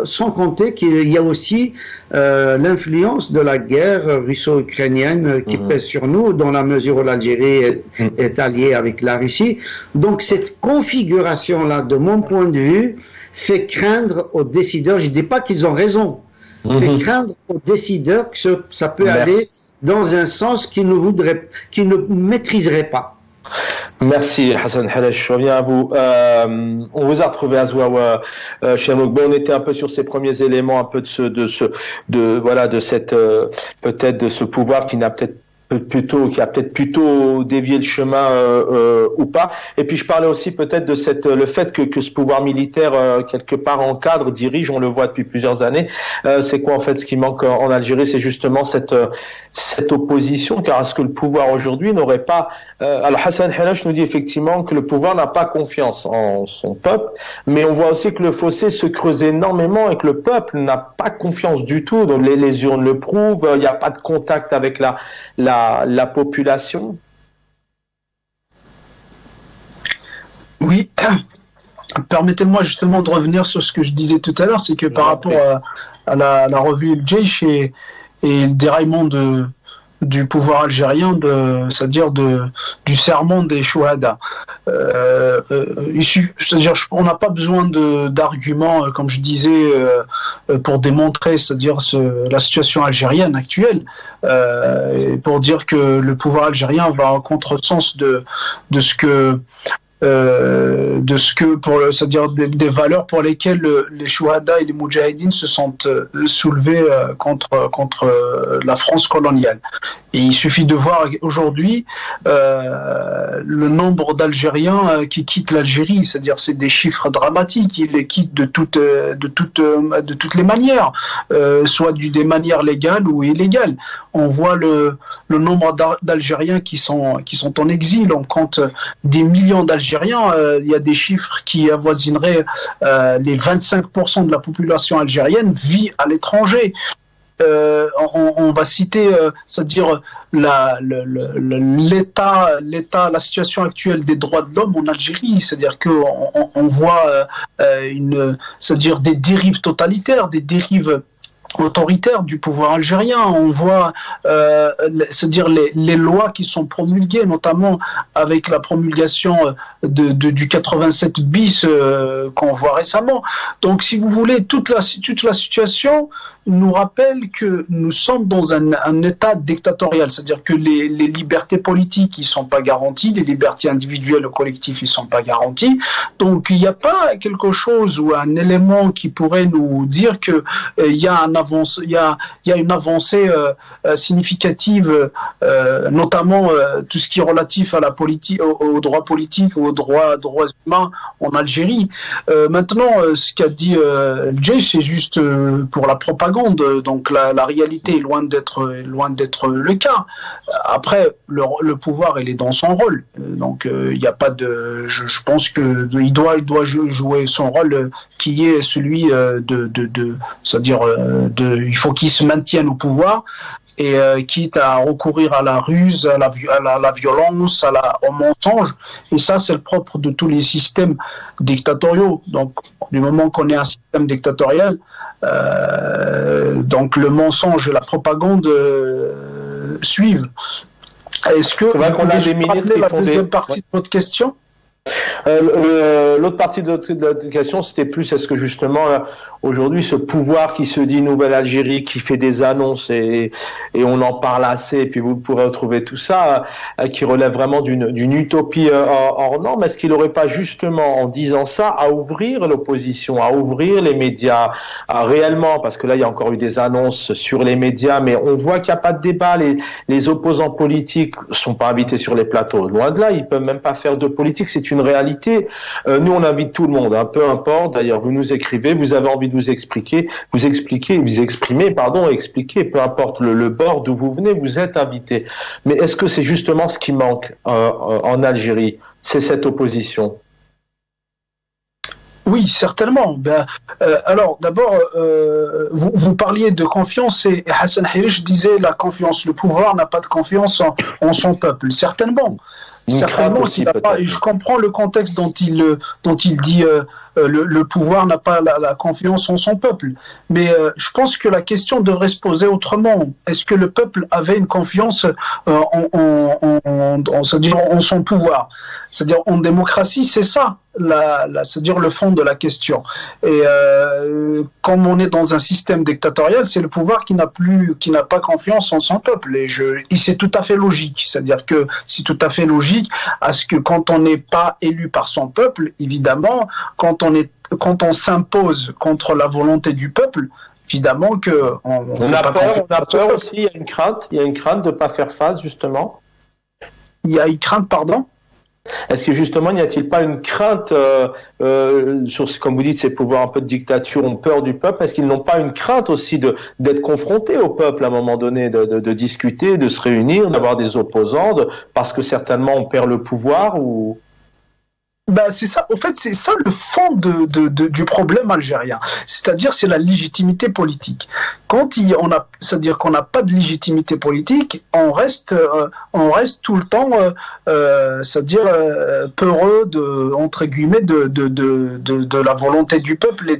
sans compter qu'il y a aussi l'influence de la guerre russo-ukrainienne qui pèse sur nous, dans la mesure où l'Algérie est alliée avec la Russie. Donc cette configuration-là, de mon point de vue, fait craindre aux décideurs, je ne dis pas qu'ils ont raison, fait craindre aux décideurs que ça peut aller dans un sens qu'ils ne maîtriseraient pas. Merci Hassan Halash, je reviens à vous. On vous a retrouvé à Zouawa, Cheikh. On était un peu sur ces premiers éléments, un peu de cette peut-être de ce pouvoir qui a peut-être plutôt dévié le chemin ou pas. Et puis je parlais aussi peut-être de le fait que ce pouvoir militaire quelque part encadre, dirige, on le voit depuis plusieurs années. C'est quoi en fait ce qui manque en Algérie? C'est justement cette opposition, car est-ce que le pouvoir aujourd'hui n'aurait pas alors Hassan Halash nous dit effectivement que le pouvoir n'a pas confiance en son peuple, mais on voit aussi que le fossé se creuse énormément et que le peuple n'a pas confiance du tout. Donc les urnes le prouvent, il n'y a pas de contact avec la population. Oui, permettez-moi justement de revenir sur ce que je disais tout à l'heure, c'est que par rapport à la revue El Jaish et le déraillement du pouvoir algérien, c'est-à-dire du serment des Chouhada. C'est-à-dire, on n'a pas besoin d'arguments, comme je disais, pour démontrer, c'est-à-dire la situation algérienne actuelle, pour dire que le pouvoir algérien va en contresens de ce que c'est-à-dire des valeurs pour lesquelles les Chouhada et les Moudjahidines se sont soulevés contre la France coloniale. Et il suffit de voir aujourd'hui le nombre d'Algériens qui quittent l'Algérie, c'est-à-dire c'est des chiffres dramatiques. Ils les quittent de toutes les manières, soit des manières légales ou illégales. On voit le nombre d'Algériens qui sont en exil. On compte des millions d'Algériens. Il y a des chiffres qui avoisineraient les 25% de la population algérienne vit à l'étranger. On va citer, c'est-à-dire la situation actuelle des droits de l'homme en Algérie, c'est-à-dire qu'on voit c'est-à-dire des dérives totalitaires, des dérives autoritaire du pouvoir algérien. On voit, c'est-à-dire les lois qui sont promulguées, notamment avec la promulgation du 87 bis qu'on voit récemment. Donc, si vous voulez, toute la situation nous rappelle que nous sommes dans un état dictatorial, c'est-à-dire que les libertés politiques ne sont pas garanties, les libertés individuelles ou collectives ne sont pas garanties. Donc, il n'y a pas quelque chose ou un élément qui pourrait nous dire que il y a une avancée significative, notamment tout ce qui est relatif à la politique, aux droits politiques, aux droits humains en Algérie. Maintenant, ce qu'a dit Jay, c'est juste pour la propagande. Donc la réalité est loin d'être le cas. Après, le pouvoir, il est dans son rôle. Donc il n'y a pas de. Je pense que il doit jouer son rôle qui est celui c'est-à-dire il faut qu'il se maintienne au pouvoir et quitte à recourir à la ruse, à la violence, au mensonge. Et ça, c'est le propre de tous les systèmes dictatoriaux. Donc, du moment qu'on est un système dictatorial, donc le mensonge et la propagande suivent. Est-ce que vous pouvez rappeler la deuxième partie de votre question? L'autre partie de votre question, c'était plus est-ce que justement aujourd'hui ce pouvoir qui se dit Nouvelle Algérie, qui fait des annonces et on en parle assez, et puis vous pourrez retrouver tout ça, qui relève vraiment d'une utopie hors norme. Est-ce qu'il n'aurait pas justement, en disant ça, à ouvrir l'opposition, à ouvrir les médias, réellement, parce que là il y a encore eu des annonces sur les médias, mais on voit qu'il n'y a pas de débat, les opposants politiques sont pas invités sur les plateaux, loin de là, ils peuvent même pas faire de politique, c'est une réalité. Nous on invite tout le monde, peu importe, d'ailleurs vous nous écrivez, vous avez envie de vous exprimer, expliquer, peu importe le bord d'où vous venez, vous êtes invité. Mais est-ce que c'est justement ce qui manque en Algérie, c'est cette opposition? Oui, certainement. Alors, d'abord, vous parliez de confiance et Hassan Hirish disait la confiance, le pouvoir n'a pas de confiance en son peuple. Certainement. Certainement qu'il n'a pas. Et je comprends le contexte dont il dit le pouvoir n'a pas la confiance en son peuple. Mais je pense que la question devrait se poser autrement. Est-ce que le peuple avait une confiance c'est-à-dire en son pouvoir? C'est-à-dire en démocratie, c'est ça, c'est-à-dire le fond de la question. Et comme on est dans un système dictatorial, c'est le pouvoir qui n'a pas confiance en son peuple. Et c'est tout à fait logique. C'est-à-dire que c'est tout à fait logique à ce que quand on n'est pas élu par son peuple, évidemment, quand on s'impose contre la volonté du peuple, évidemment que on a peur aussi. Il y a une crainte de ne pas faire face, justement. Il y a une crainte, pardon. Est-ce que justement, n'y a-t-il pas une crainte sur, comme vous dites, ces pouvoirs un peu de dictature ont peur du peuple? Est-ce qu'ils n'ont pas une crainte aussi d'être confrontés au peuple à un moment donné, de discuter, de se réunir, d'avoir des opposants, parce que certainement on perd le pouvoir ou... C'est ça. En fait, c'est ça le fond du problème algérien. C'est-à-dire, c'est la légitimité politique. C'est-à-dire qu'on n'a pas de légitimité politique, on reste tout le temps, c'est-à-dire peureux entre guillemets de la volonté du peuple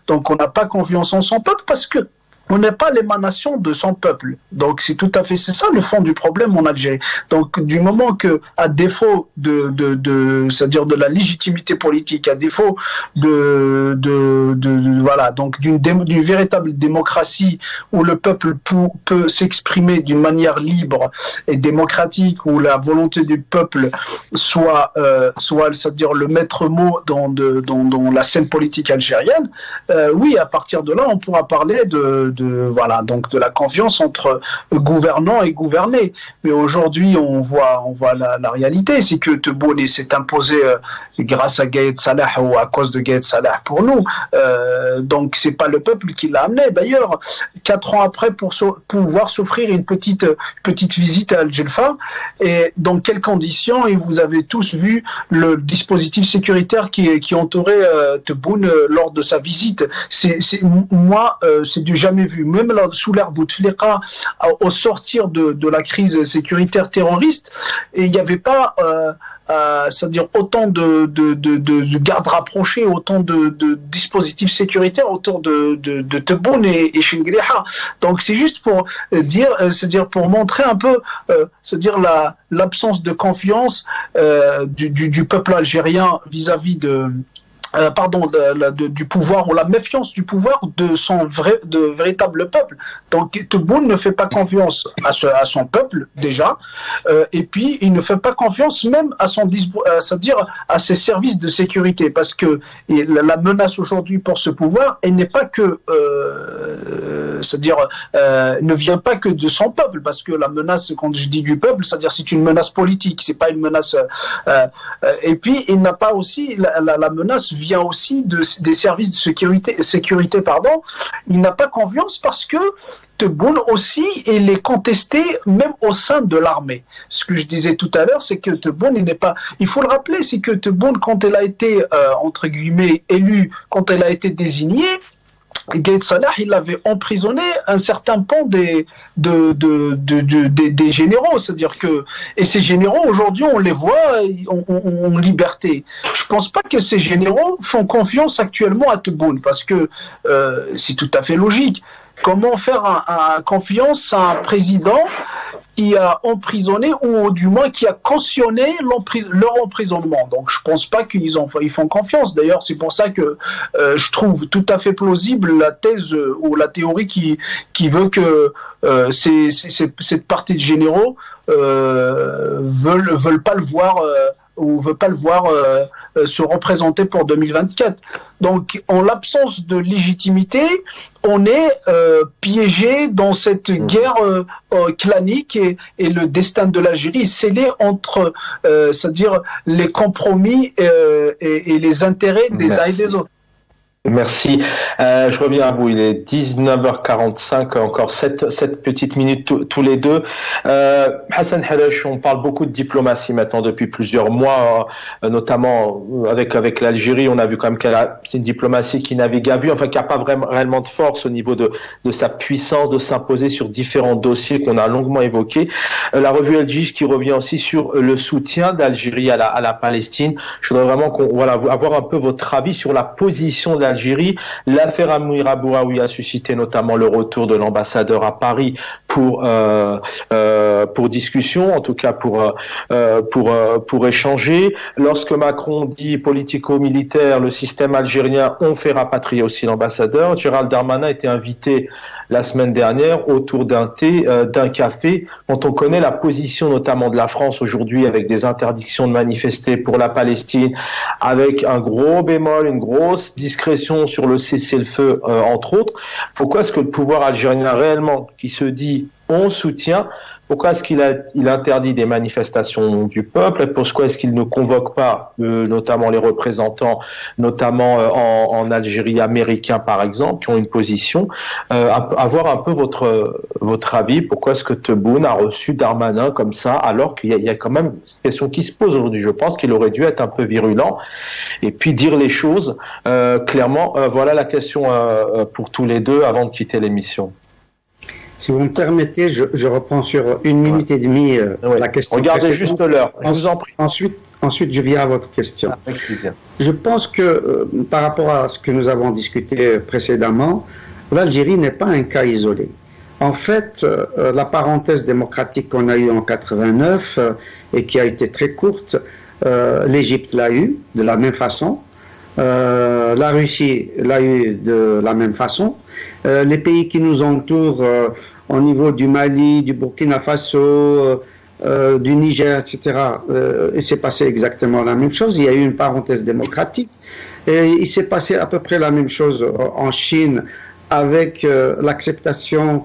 donc on n'a pas confiance en son peuple parce que on n'est pas l'émanation de son peuple. Donc c'est ça le fond du problème en Algérie. Donc du moment que, à défaut c'est-à-dire de la légitimité politique, à défaut voilà, donc d'une véritable démocratie où le peuple peut s'exprimer d'une manière libre et démocratique, où la volonté du peuple soit c'est-à-dire le maître mot dans la scène politique algérienne, oui, à partir de là, on pourra parler voilà, donc de la confiance entre gouvernants et gouvernés. Mais aujourd'hui, on voit la réalité, c'est que Tebboune s'est imposé grâce à Gaïd Salah ou à cause de Gaïd Salah pour nous. Donc c'est pas le peuple qui l'a amené. D'ailleurs, 4 ans après, pour pouvoir s'offrir une petite visite à Al-Jelfa, et dans quelles conditions, et vous avez tous vu le dispositif sécuritaire qui entourait Tebboune lors de sa visite. Moi, c'est du jamais vu. Même là, sous l'ère Bouteflika, au sortir de la crise sécuritaire terroriste, et il n'y avait pas c'est-à-dire autant de gardes rapprochés, autant de dispositifs sécuritaires autour de Tebboune et Chingriha. Donc c'est juste pour dire, c'est-à-dire pour montrer un peu, c'est-à-dire l'absence de confiance du peuple algérien vis-à-vis du pouvoir, ou la méfiance du pouvoir de véritable peuple. Donc Tebboune ne fait pas confiance à son peuple déjà, et puis il ne fait pas confiance même c'est-à-dire à ses services de sécurité, parce que la menace aujourd'hui pour ce pouvoir, elle n'est pas que c'est-à-dire ne vient pas que de son peuple, parce que la menace, quand je dis du peuple, c'est-à-dire c'est une menace politique, c'est pas une menace et puis il n'a pas aussi la menace vient aussi des services de sécurité, pardon. Il n'a pas confiance parce que Tebboune aussi, il est contesté même au sein de l'armée. Ce que je disais tout à l'heure, c'est que Tebboune, il faut le rappeler, c'est que Tebboune, quand elle a été, entre guillemets, élue, quand elle a été désignée, Gaïd Salah, il avait emprisonné un certain pan des généraux, c'est-à-dire que, et ces généraux aujourd'hui on les voit en liberté. Je pense pas que ces généraux font confiance actuellement à Tebboune, parce que c'est tout à fait logique. Comment faire confiance à un président qui a emprisonné, ou du moins qui a cautionné leur emprisonnement? Donc je pense pas qu'ils font confiance. D'ailleurs, c'est pour ça que je trouve tout à fait plausible la thèse ou la théorie qui veut que cette partie de généraux veulent pas le voir ou veut pas le voir se représenter pour 2024. Donc, en l'absence de légitimité, on est piégé dans cette guerre clanique, et le destin de l'Algérie est scellé entre, c'est-à-dire les compromis et les intérêts des uns et des autres. Merci. Je reviens à vous. Il est 19h45, encore 7 petites minutes tous les deux. Hassan Haresh, on parle beaucoup de diplomatie maintenant depuis plusieurs mois, notamment avec l'Algérie. On a vu quand même c'est une diplomatie qui navigue à vue, enfin qui n'a pas réellement de force au niveau de sa puissance de s'imposer sur différents dossiers qu'on a longuement évoqués. La revue El Djidj qui revient aussi sur le soutien d'Algérie à la Palestine. Je voudrais vraiment avoir un peu votre avis sur la position d'Algérie. L'affaire Amir Abouaoui a suscité notamment le retour de l'ambassadeur à Paris pour discussion, en tout cas pour échanger. Lorsque Macron dit politico-militaire, le système algérien, on fait rapatrier aussi l'ambassadeur. Gérald Darmanin a été invité la semaine dernière autour d'un thé, d'un café. Quand on connaît la position notamment de la France aujourd'hui avec des interdictions de manifester pour la Palestine, avec un gros bémol, une grosse discrétion sur le cessez-le-feu, entre autres, pourquoi est-ce que le pouvoir algérien réellement, qui se dit on soutient, pourquoi est-ce qu'il interdit des manifestations du peuple et pourquoi est-ce qu'il ne convoque pas notamment les représentants, notamment en Algérie américains par exemple, qui ont une position, avoir un peu votre avis, pourquoi est-ce que Tebboune a reçu Darmanin comme ça, alors qu'il y a quand même une question qui se pose aujourd'hui. Je pense qu'il aurait dû être un peu virulent et puis dire les choses clairement. Voilà la question pour tous les deux avant de quitter l'émission. Si vous me permettez, je reprends sur 1 minute et demie la question. Regardez juste l'heure, je vous en prie. Ensuite, je viens à votre question. Avec plaisir. Je pense que par rapport à ce que nous avons discuté précédemment, l'Algérie n'est pas un cas isolé. En fait, la parenthèse démocratique qu'on a eue en 89 et qui a été très courte, l'Égypte l'a eue de la même façon. La Russie l'a eu de la même façon. Les pays qui nous entourent au niveau du Mali, du Burkina Faso, du Niger, etc., il s'est passé exactement la même chose. Il y a eu une parenthèse démocratique. Et il s'est passé à peu près la même chose en Chine avec l'acceptation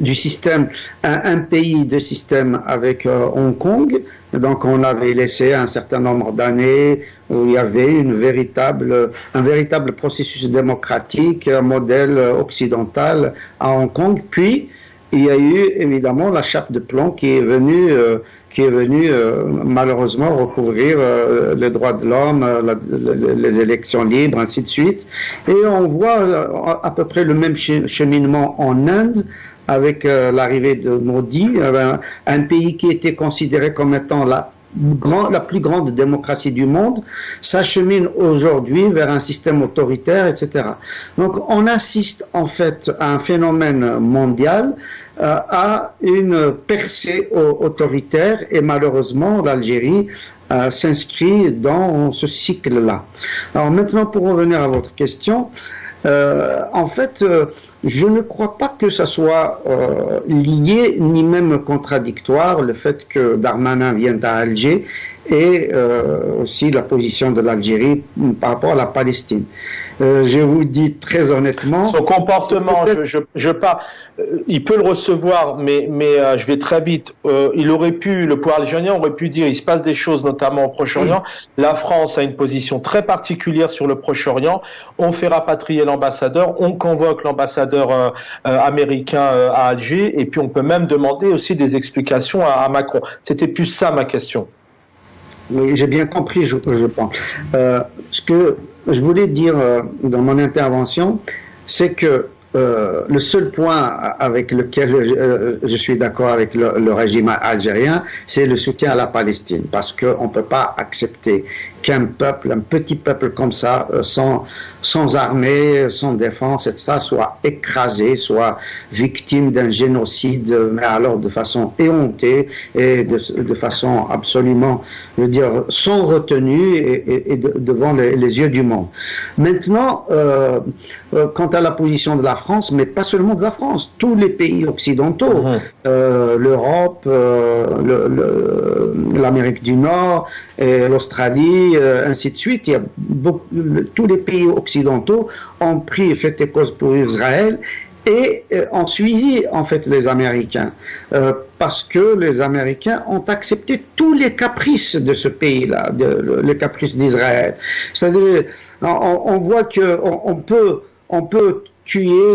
du système, un pays de système avec Hong Kong. Donc on avait laissé un certain nombre d'années où il y avait un véritable processus démocratique, un modèle occidental à Hong Kong. Puis il y a eu évidemment la chape de plomb qui est venue malheureusement recouvrir les droits de l'homme, les élections libres, ainsi de suite. Et on voit à peu près le même cheminement en Inde avec l'arrivée de Modi, un pays qui était considéré comme étant la plus grande démocratie du monde, s'achemine aujourd'hui vers un système autoritaire, etc. Donc on assiste en fait à un phénomène mondial, à une percée autoritaire, et malheureusement l'Algérie s'inscrit dans ce cycle-là. Alors maintenant, pour revenir à votre question, en fait, je ne crois pas que ça soit lié ni même contradictoire le fait que Darmanin vienne à Alger et aussi la position de l'Algérie par rapport à la Palestine. Je vous dis très honnêtement... Son comportement, il peut le recevoir, mais je vais très vite. Le pouvoir algérien aurait pu dire, il se passe des choses notamment au Proche-Orient. La France a une position très particulière sur le Proche-Orient. On fait rapatrier l'ambassadeur, on convoque l'ambassadeur américain à Alger, et puis on peut même demander aussi des explications à Macron. C'était plus ça ma question. Oui, j'ai bien compris, je pense. Ce que je voulais dire dans mon intervention, c'est que le seul point avec lequel je suis d'accord avec le régime algérien, c'est le soutien à la Palestine, parce qu'on ne peut pas accepter qu'un petit peuple comme ça, sans armée, sans défense, etc., soit écrasé, soit victime d'un génocide, mais alors de façon éhontée et de façon absolument, je veux dire, sans retenue et devant les yeux du monde. Maintenant, quant à la position de la France, mais pas seulement de la France, tous les pays occidentaux, l'Europe, l'Amérique du Nord, et l'Australie, ainsi de suite, tous les pays occidentaux ont pris fait et cause pour Israël, et ont suivi en fait les Américains, parce que les Américains ont accepté tous les caprices de ce pays-là, les caprices d'Israël. C'est-à-dire, on voit que on peut tuer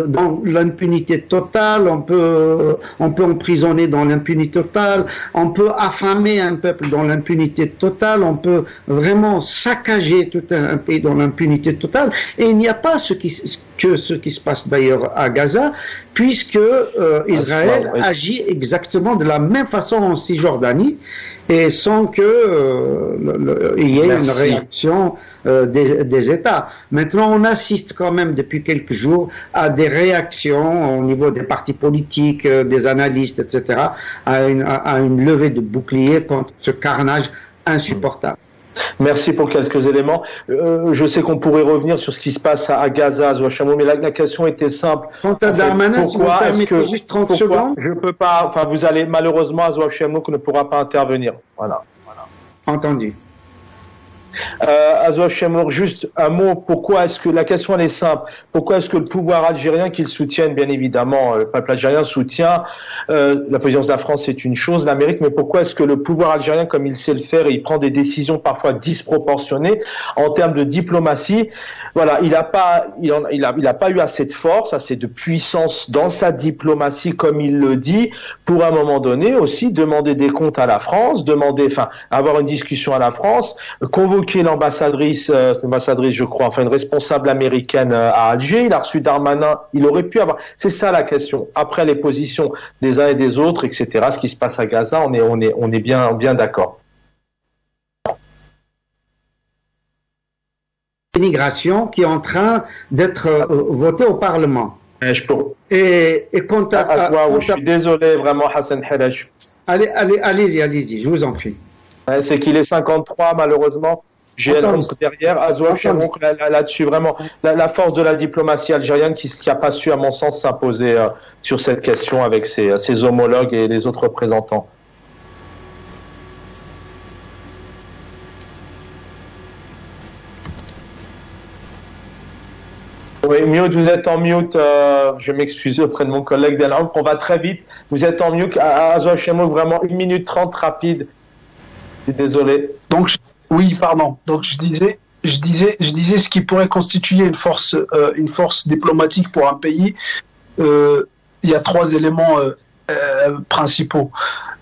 dans l'impunité totale, on peut emprisonner dans l'impunité totale, on peut affamer un peuple dans l'impunité totale, on peut vraiment saccager tout un pays dans l'impunité totale, et il n'y a pas ce qui se passe d'ailleurs à Gaza, puisque Israël agit exactement de la même façon en Cisjordanie, et sans que il y ait une réaction des États. Maintenant, on assiste quand même depuis quelques jours à des réactions au niveau des partis politiques, des analystes, etc., à une levée de bouclier contre ce carnage insupportable. Merci pour quelques éléments. Je sais qu'on pourrait revenir sur ce qui se passe à Gaza, Zohar Chamoun, mais la question était simple. Quant à Darmanin, si vous permettez juste 30 secondes. Je peux pas, enfin, vous allez, malheureusement, Zohar Chamoun ne pourra pas intervenir. Voilà. Entendu. Zohar Chamoun, juste un mot. Pourquoi est-ce que, la question elle est simple. Pourquoi est-ce que le pouvoir algérien, qu'il soutienne, bien évidemment, le peuple algérien soutient, la présidence de la France c'est une chose, l'Amérique, mais pourquoi est-ce que le pouvoir algérien, comme il sait le faire, et il prend des décisions parfois disproportionnées en termes de diplomatie, voilà, il a pas eu assez de force, assez de puissance dans sa diplomatie, comme il le dit, pour à un moment donné aussi demander des comptes à la France, avoir une discussion à la France, convoquer l'ambassadrice, je crois, enfin une responsable américaine à Alger. Il a reçu Darmanin, il aurait pu avoir. C'est ça la question. Après les positions des uns et des autres, etc. Ce qui se passe à Gaza, on est bien d'accord. L'immigration qui est en train d'être votée au Parlement. Et quant à... je suis désolé, vraiment, Hassan Harash. Allez-y, je vous en prie. C'est qu'il est 53, malheureusement. J'ai derrière Azouaf Chamouk là-dessus, vraiment. La force de la diplomatie algérienne qui n'a pas su, à mon sens, s'imposer sur cette question avec ses homologues et les autres représentants. Oui, mute, vous êtes en mute. Je m'excuse auprès de mon collègue Delham. On va très vite. Vous êtes en mute. Azouaf Chamouk, vraiment 1 minute 30 rapide. Je suis désolé. Donc, oui, pardon. Donc, je disais ce qui pourrait constituer une force diplomatique pour un pays. Il y a 3 éléments principaux.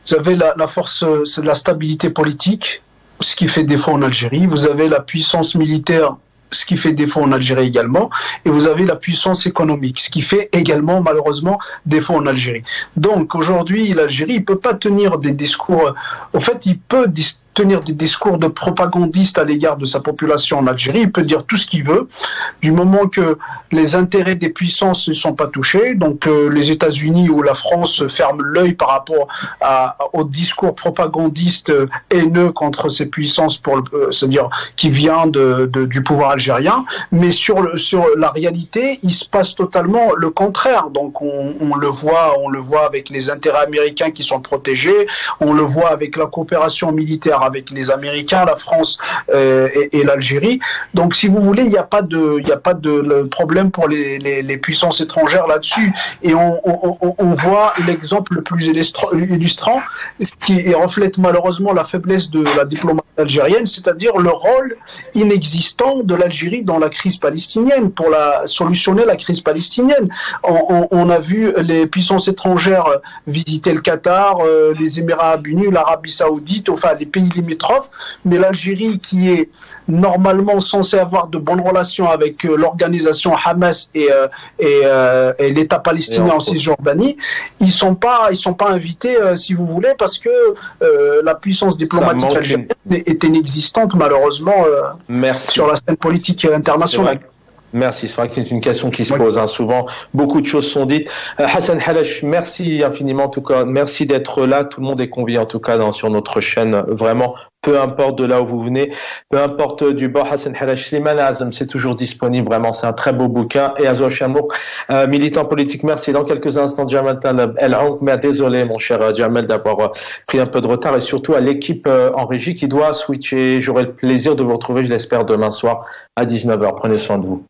Vous avez la force, c'est de la stabilité politique, ce qui fait défaut en Algérie. Vous avez la puissance militaire, ce qui fait défaut en Algérie également, et vous avez la puissance économique, ce qui fait également malheureusement défaut en Algérie. Donc aujourd'hui, l'Algérie, il peut pas tenir des discours. En fait, il peut tenir des discours de propagandiste à l'égard de sa population en Algérie. Il peut dire tout ce qu'il veut, du moment que les intérêts des puissances ne sont pas touchés. Donc les États-Unis ou la France ferment l'œil par rapport au discours propagandiste haineux contre ces puissances, c'est-à-dire qui vient du pouvoir algérien. Mais sur la réalité, il se passe totalement le contraire. Donc on le voit avec les intérêts américains qui sont protégés. On le voit avec la coopération militaire avec les Américains, la France et l'Algérie. Donc, si vous voulez, il n'y a pas de problème pour les puissances étrangères là-dessus. Et on voit l'exemple le plus illustrant, ce qui reflète malheureusement la faiblesse de la diplomatie algérienne, c'est-à-dire le rôle inexistant de l'Algérie dans la crise palestinienne, pour solutionner la crise palestinienne. On a vu les puissances étrangères visiter le Qatar, les Émirats Arabes Unis, l'Arabie Saoudite, enfin les pays limitrophes, mais l'Algérie, qui est normalement censée avoir de bonnes relations avec l'organisation Hamas et l'État palestinien en Cisjordanie, ils sont pas invités, si vous voulez, parce que la puissance diplomatique algérienne est inexistante malheureusement sur la scène politique internationale. Merci, c'est vrai que c'est une question qui se pose souvent. Beaucoup de choses sont dites. Hassan Harash, merci infiniment en tout cas. Merci d'être là. Tout le monde est convié en tout cas sur notre chaîne. Vraiment, peu importe de là où vous venez, peu importe du bord. Hassan Harash, Slimane Azem, c'est toujours disponible. Vraiment, c'est un très beau bouquin. Et Azouaf Chamouk, militant politique, merci. Dans quelques instants, Jamal Taleb El Aouk, mais désolé mon cher Jamal d'avoir pris un peu de retard, et surtout à l'équipe en régie qui doit switcher. J'aurai le plaisir de vous retrouver, je l'espère, demain soir à 19h. Prenez soin de vous.